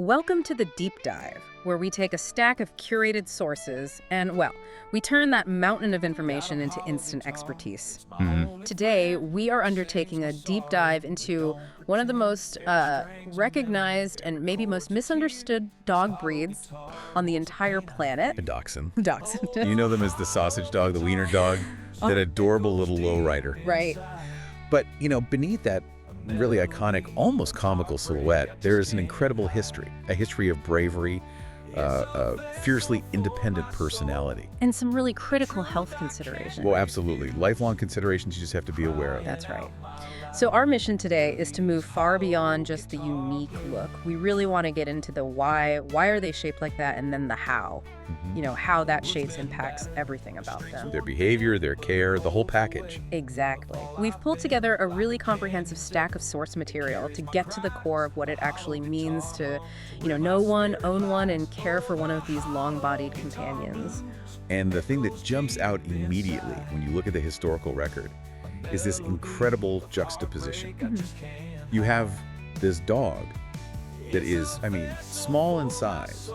Welcome to the Deep Dive, where we take a stack of curated sources and, well, we turn that mountain of information into instant expertise. Today, we are undertaking a deep dive into one of the most recognized and maybe most misunderstood dog breeds on the entire planet. A Dachshund. Dachshund. You know them as the sausage dog, the Wiener dog, that adorable little lowrider. Right. But, beneath that really iconic, almost comical silhouette, there is an incredible history, a history of bravery, a fiercely independent personality. And some really critical health considerations. Well, absolutely. Lifelong considerations you just have to be aware of. That's right. So our mission today is to move far beyond just the unique look. We really want to get into the why are they shaped like that, and then the how. How that shapes impacts everything about them. Their behavior, their care, the whole package. Exactly. We've pulled together a really comprehensive stack of source material to get to the core of what it actually means to, know one, own one, and care for one of these long-bodied companions. And the thing that jumps out immediately when you look at the historical record is this incredible juxtaposition. You have this dog that is, small in size,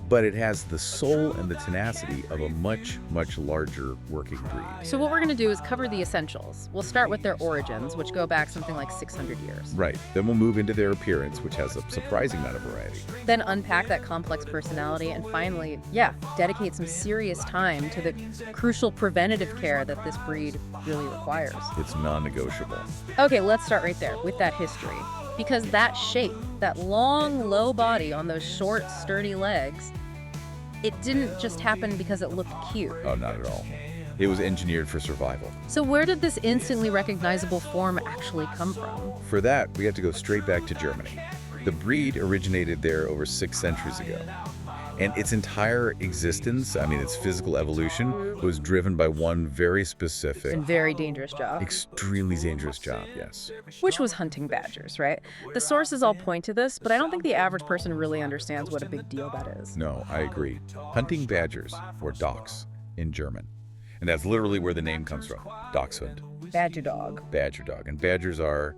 but it has the soul and the tenacity of a much, much larger working breed. So what we're going to do is cover the essentials. We'll start with their origins, which go back something like 600 years. Right. Then we'll move into their appearance, which has a surprising amount of variety. Then unpack that complex personality, and finally, dedicate some serious time to the crucial preventative care that this breed really requires. It's non-negotiable. Okay, let's start right there with that history. Because that shape, that long, low body on those short, sturdy legs, it didn't just happen because it looked cute. Oh, not at all. It was engineered for survival. So where did this instantly recognizable form actually come from? For that, we have to go straight back to Germany. The breed originated there over 6 centuries ago. And its entire existence, its physical evolution, was driven by one very specific and very dangerous job. Extremely dangerous job, yes. Which was hunting badgers, right? The sources all point to this, but I don't think the average person really understands what a big deal that is. No, I agree. Hunting badgers, or Dachs in German. And that's literally where the name comes from, Dachshund. Badger dog. Badger dog. And badgers are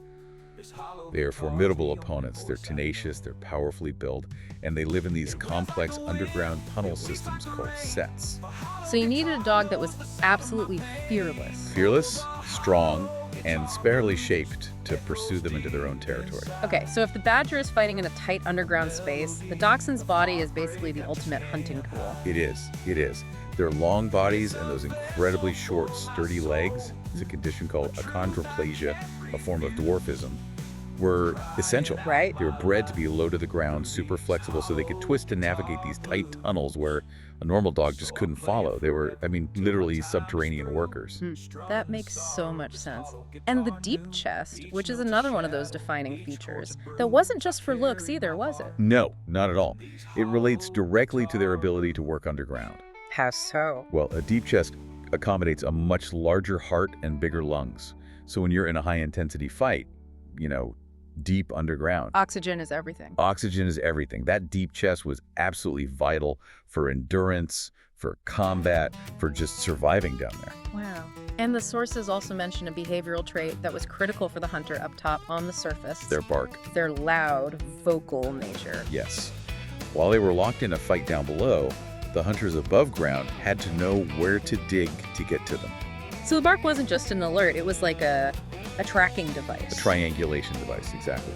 formidable opponents. They're tenacious, they're powerfully built, and they live in these complex underground tunnel systems called sets. So you needed a dog that was absolutely fearless. Fearless, strong, and sparely shaped to pursue them into their own territory. Okay, so if the badger is fighting in a tight underground space, the dachshund's body is basically the ultimate hunting tool. It is. Their long bodies and those incredibly short, sturdy legs, it's a condition called achondroplasia, a form of dwarfism, were essential. Right. They were bred to be low to the ground, super flexible, so they could twist and navigate these tight tunnels where a normal dog just couldn't follow. They were, literally subterranean workers. That makes so much sense. And the deep chest, which is another one of those defining features, that wasn't just for looks either, was it? No, not at all. It relates directly to their ability to work underground. How so? Well, a deep chest accommodates a much larger heart and bigger lungs. So when you're in a high-intensity fight, deep underground. Oxygen is everything. Oxygen is everything. That deep chest was absolutely vital for endurance, for combat, for just surviving down there. Wow. And the sources also mention a behavioral trait that was critical for the hunter up top on the surface. Their bark. Their loud, vocal nature. Yes. While they were locked in a fight down below, the hunters above ground had to know where to dig to get to them. So the bark wasn't just an alert, it was like a tracking device. A triangulation device, exactly.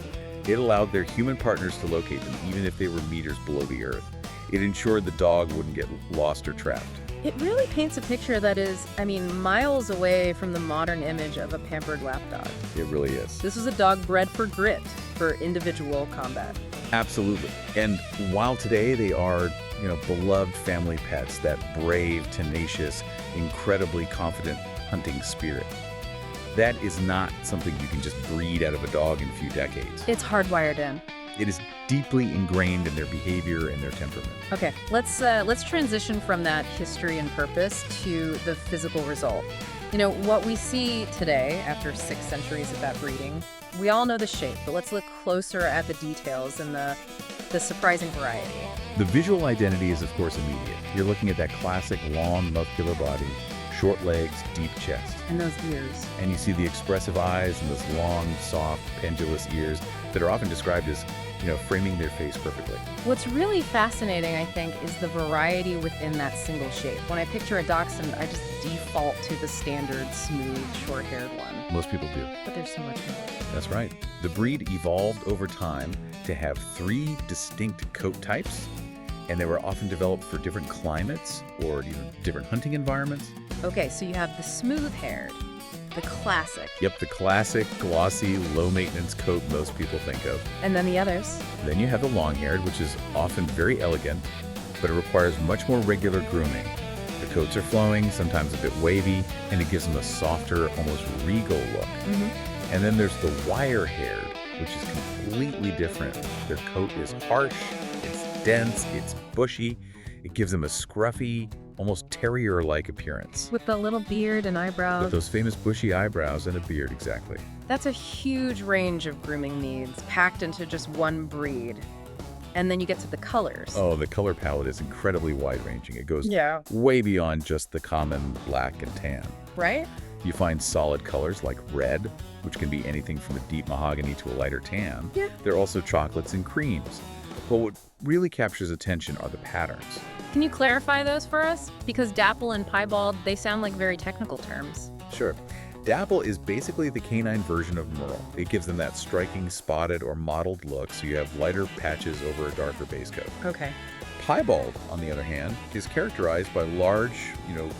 It allowed their human partners to locate them even if they were meters below the earth. It ensured the dog wouldn't get lost or trapped. It really paints a picture that is, miles away from the modern image of a pampered lapdog. It really is. This was a dog bred for grit, for individual combat. Absolutely. And while today they are, beloved family pets, that brave, tenacious, incredibly confident hunting spirit, that is not something you can just breed out of a dog in a few decades. It's hardwired in. It is deeply ingrained in their behavior and their temperament. Okay, let's transition from that history and purpose to the physical result. What we see today, after 6 centuries of that breeding, we all know the shape, but let's look closer at the details and the surprising variety. The visual identity is, of course, immediate. You're looking at that classic long, muscular body, short legs, deep chest. And those ears. And you see the expressive eyes and those long, soft, pendulous ears that are often described as, framing their face perfectly. What's really fascinating, I think, is the variety within that single shape. When I picture a Dachshund, I just default to the standard, smooth, short-haired one. Most people do. But there's so much more. That's right. The breed evolved over time to have 3 distinct coat types, and they were often developed for different climates or different hunting environments. Okay, so you have the smooth-haired, the classic, Yep, the classic, glossy, low-maintenance coat most people think of. and then the others. Then you have the long-haired, which is often very elegant, but it requires much more regular grooming. The coats are flowing, sometimes a bit wavy, and it gives them a softer, almost regal look. And then there's the wire-haired, which is completely different. Their coat is harsh, it's dense, it's bushy. It gives them a scruffy, almost terrier-like appearance. With the little beard and eyebrows. With those famous bushy eyebrows and a beard, exactly. That's a huge range of grooming needs packed into just one breed. And then you get to the colors. Oh, the color palette is incredibly wide-ranging. It goes Yeah. way beyond just the common black and tan. Right? You find solid colors like red, which can be anything from a deep mahogany to a lighter tan. Yeah. There are also chocolates and creams. But what really captures attention are the patterns. Can you clarify those for us? Because dapple and piebald, they sound like very technical terms. Sure. Dapple is basically the canine version of merle. It gives them that striking spotted or mottled look, so you have lighter patches over a darker base coat. Okay. Piebald, on the other hand, is characterized by large,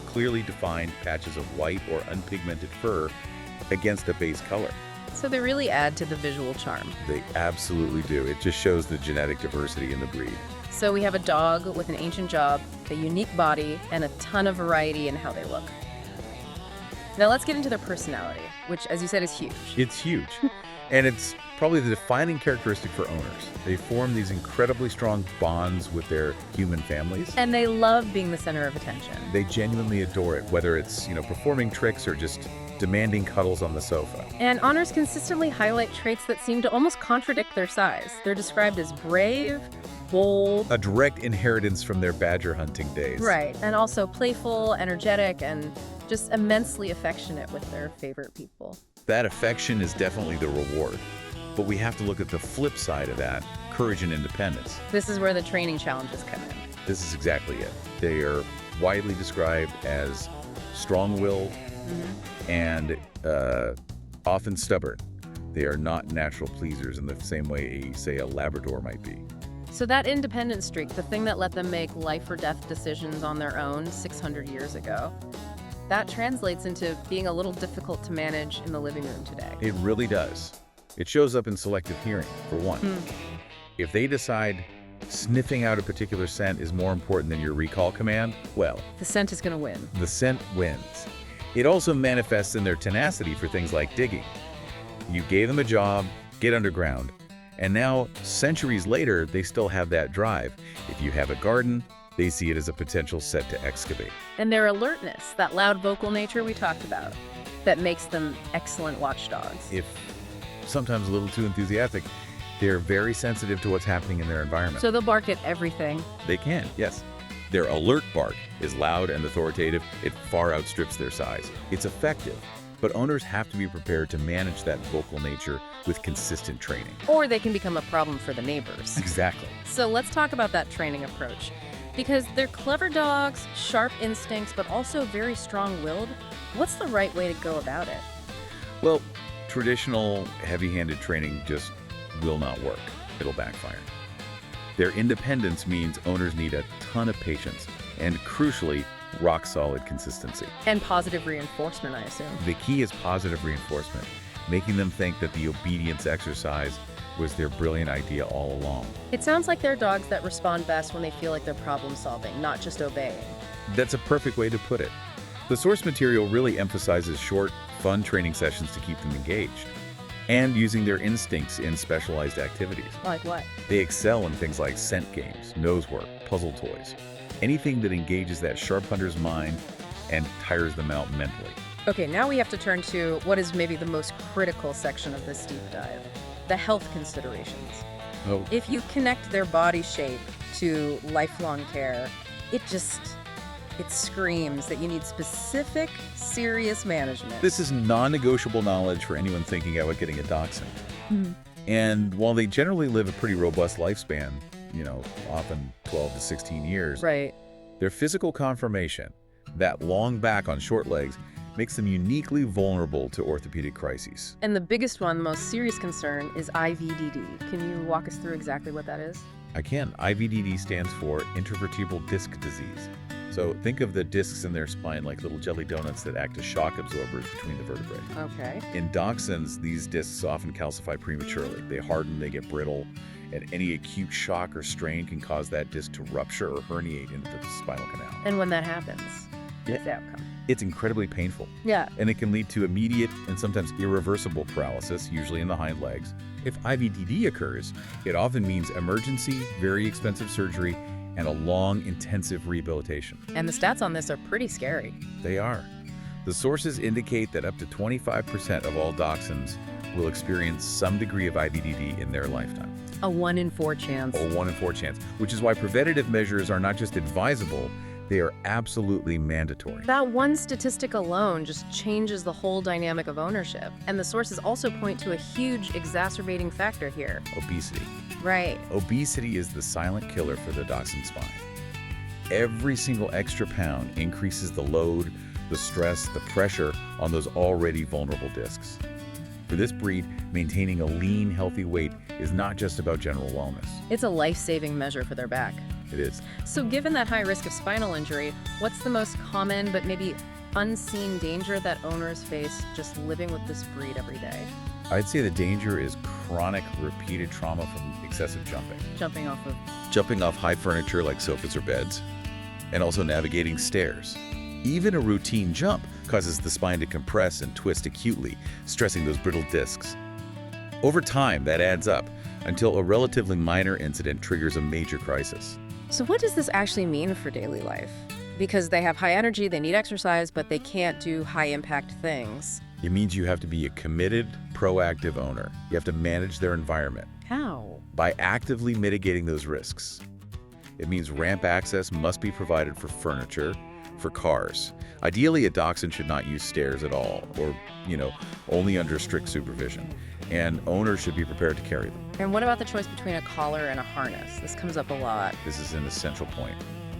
clearly defined patches of white or unpigmented fur against a base color. So they really add to the visual charm. They absolutely do. It just shows the genetic diversity in the breed. So we have a dog with an ancient job, a unique body, and a ton of variety in how they look. Now let's get into their personality, which, as you said, is huge. It's huge. And it's probably the defining characteristic for owners. They form these incredibly strong bonds with their human families. And they love being the center of attention. They genuinely adore it, whether it's, performing tricks or just demanding cuddles on the sofa. And owners consistently highlight traits that seem to almost contradict their size. They're described as brave, bold. A direct inheritance from their badger hunting days. Right, and also playful, energetic, and just immensely affectionate with their favorite people. That affection is definitely the reward. But we have to look at the flip side of that, courage and independence. This is where the training challenges come in. This is exactly it. They are widely described as strong-willed and often stubborn. They are not natural pleasers in the same way, say, a Labrador might be. So that independent streak, the thing that let them make life or death decisions on their own 600 years ago, that translates into being a little difficult to manage in the living room today. It really does. It shows up in selective hearing, for one. If they decide sniffing out a particular scent is more important than your recall command, well, The scent is going to win. the scent wins. It also manifests in their tenacity for things like digging. You gave them a job, get underground, and now, centuries later, they still have that drive. If you have a garden, they see it as a potential set to excavate. And their alertness, that loud vocal nature we talked about, that makes them excellent watchdogs. If sometimes a little too enthusiastic, they're very sensitive to what's happening in their environment. So they'll bark at everything. They can, yes. Their alert bark is loud and authoritative. It far outstrips their size. It's effective, but owners have to be prepared to manage that vocal nature with consistent training. Or they can become a problem for the neighbors. Exactly. So let's talk about that training approach. Because they're clever dogs, sharp instincts, but also very strong-willed. What's the right way to go about it? Well, traditional heavy-handed training just will not work. It'll backfire. Their independence means owners need a ton of patience and, crucially, rock-solid consistency. And positive reinforcement, I assume. The key is positive reinforcement, making them think that the obedience exercise was their brilliant idea all along. It sounds like they're dogs that respond best when they feel like they're problem-solving, not just obeying. That's a perfect way to put it. The source material really emphasizes short, fun training sessions to keep them engaged, and using their instincts in specialized activities. Like what? They excel in things like scent games, nose work, puzzle toys, anything that engages that sharp hunter's mind and tires them out mentally. Okay, now we have to turn to what is maybe the most critical section of this deep dive, the health considerations. Oh, If you connect their body shape to lifelong care, it screams that you need specific, serious management. this is non-negotiable knowledge for anyone thinking about getting a Dachshund. And while they generally live a pretty robust lifespan, often 12 to 16 years, Right. their physical conformation, that long back on short legs, makes them uniquely vulnerable to orthopedic crises. And the biggest one, the most serious concern, is IVDD. Can you walk us through exactly what that is? I can. IVDD stands for intervertebral disc disease. So think of the discs in their spine like little jelly donuts that act as shock absorbers between the vertebrae. Okay. In Dachshunds, these discs often calcify prematurely. They harden, they get brittle, and any acute shock or strain can cause that disc to rupture or herniate into the spinal canal. And when that happens, Yeah. what's the outcome? It's incredibly painful. Yeah. And it can lead to immediate and sometimes irreversible paralysis, usually in the hind legs. If IVDD occurs, it often means emergency, very expensive surgery, and a long, intensive rehabilitation. And the stats on this are pretty scary. They are. The sources indicate that up to 25% of all Dachshunds will experience some degree of IVDD in their lifetime. A 1 in 4 chance. A 1 in 4 chance, which is why preventative measures are not just advisable, they are absolutely mandatory. That one statistic alone just changes the whole dynamic of ownership. And the sources also point to a huge exacerbating factor here. Obesity. Right. Obesity is the silent killer for the Dachshund spine. Every single extra pound increases the load, the stress, the pressure on those already vulnerable discs. For this breed, maintaining a lean, healthy weight is not just about general wellness. It's a life-saving measure for their back. It is. So given that high risk of spinal injury, what's the most common but maybe unseen danger that owners face just living with this breed every day? I'd say the danger is chronic, repeated trauma from excessive jumping. Jumping off high furniture like sofas or beds, and also navigating stairs. Even a routine jump causes the spine to compress and twist acutely, stressing those brittle discs. Over time, that adds up until a relatively minor incident triggers a major crisis. So what does this actually mean for daily life? Because they have high energy, they need exercise, but they can't do high-impact things. It means you have to be a committed, proactive owner. You have to manage their environment How? by actively mitigating those risks. It means ramp access must be provided for furniture, for cars. Ideally, a Dachshund should not use stairs at all, or, only under strict supervision. And owners should be prepared to carry them. And what about the choice between a collar and a harness? This comes up a lot. This is an essential point.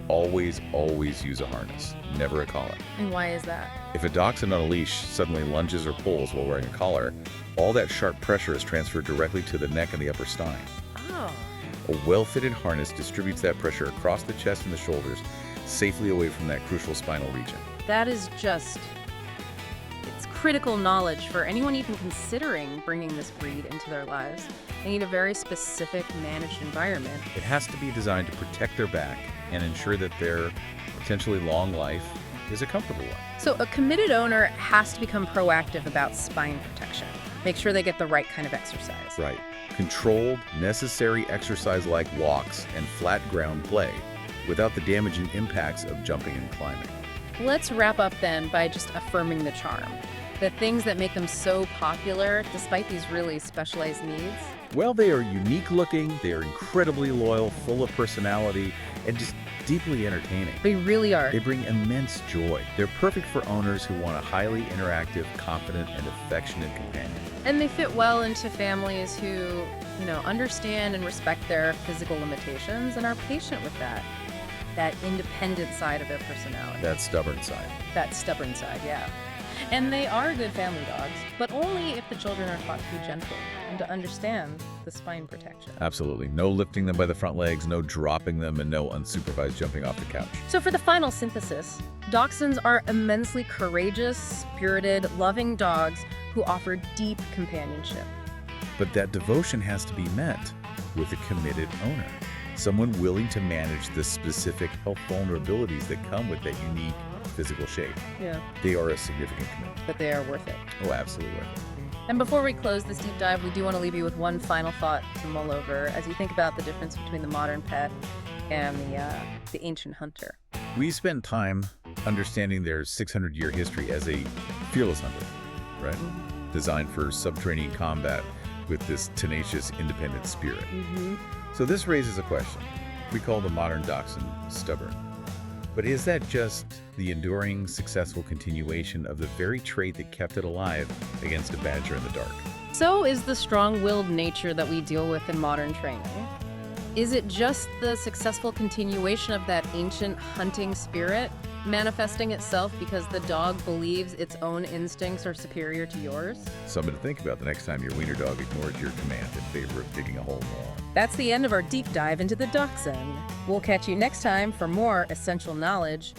Always, always use a harness, never a collar. And why is that? If a Dachshund on a leash suddenly lunges or pulls while wearing a collar, all that sharp pressure is transferred directly to the neck and the upper spine. Oh. A well-fitted harness distributes that pressure across the chest and the shoulders, safely away from that crucial spinal region. That is just... it's critical knowledge for anyone even considering bringing this breed into their lives. They need a very specific, managed environment. It has to be designed to protect their back and ensure that their potentially long life is a comfortable one. So a committed owner has to become proactive about spine protection. Make sure they get the right kind of exercise. Right. Controlled, necessary exercise like walks and flat ground play without the damaging impacts of jumping and climbing. Let's wrap up then by just affirming the charm. The things that make them so popular, despite these really specialized needs. Well, they are unique looking, they are incredibly loyal, full of personality, and just deeply entertaining. They really are. They bring immense joy. They're perfect for owners who want a highly interactive, confident, and affectionate companion. And they fit well into families who, understand and respect their physical limitations and are patient with that independent side of their personality. That stubborn side. That stubborn side, yeah. And they are good family dogs, but only if the children are taught to be gentle and to understand the spine protection. Absolutely. No lifting them by the front legs, no dropping them, and no unsupervised jumping off the couch. So for the final synthesis, Dachshunds are immensely courageous, spirited, loving dogs who offer deep companionship. But that devotion has to be met with a committed owner. Someone willing to manage the specific health vulnerabilities that come with that unique physical shape. Yeah. They are a significant commitment. But they are worth it. Oh, absolutely worth it. And before we close this deep dive, we do want to leave you with one final thought to mull over as you think about the difference between the modern pet and the ancient hunter. We spend time understanding their 600-year history as a fearless hunter, right? Mm-hmm. Designed for subterranean combat with this tenacious, independent spirit. Mm-hmm. So this raises a question. We call the modern Dachshund stubborn. But is that just the enduring, successful continuation of the very trait that kept it alive against a badger in the dark? So is the strong-willed nature that we deal with in modern training. Is it just the successful continuation of that ancient hunting spirit manifesting itself because the dog believes its own instincts are superior to yours? Something to think about the next time your wiener dog ignores your command in favor of digging a hole in the wall. That's the end of our deep dive into the Dachshund. We'll catch you next time for more essential knowledge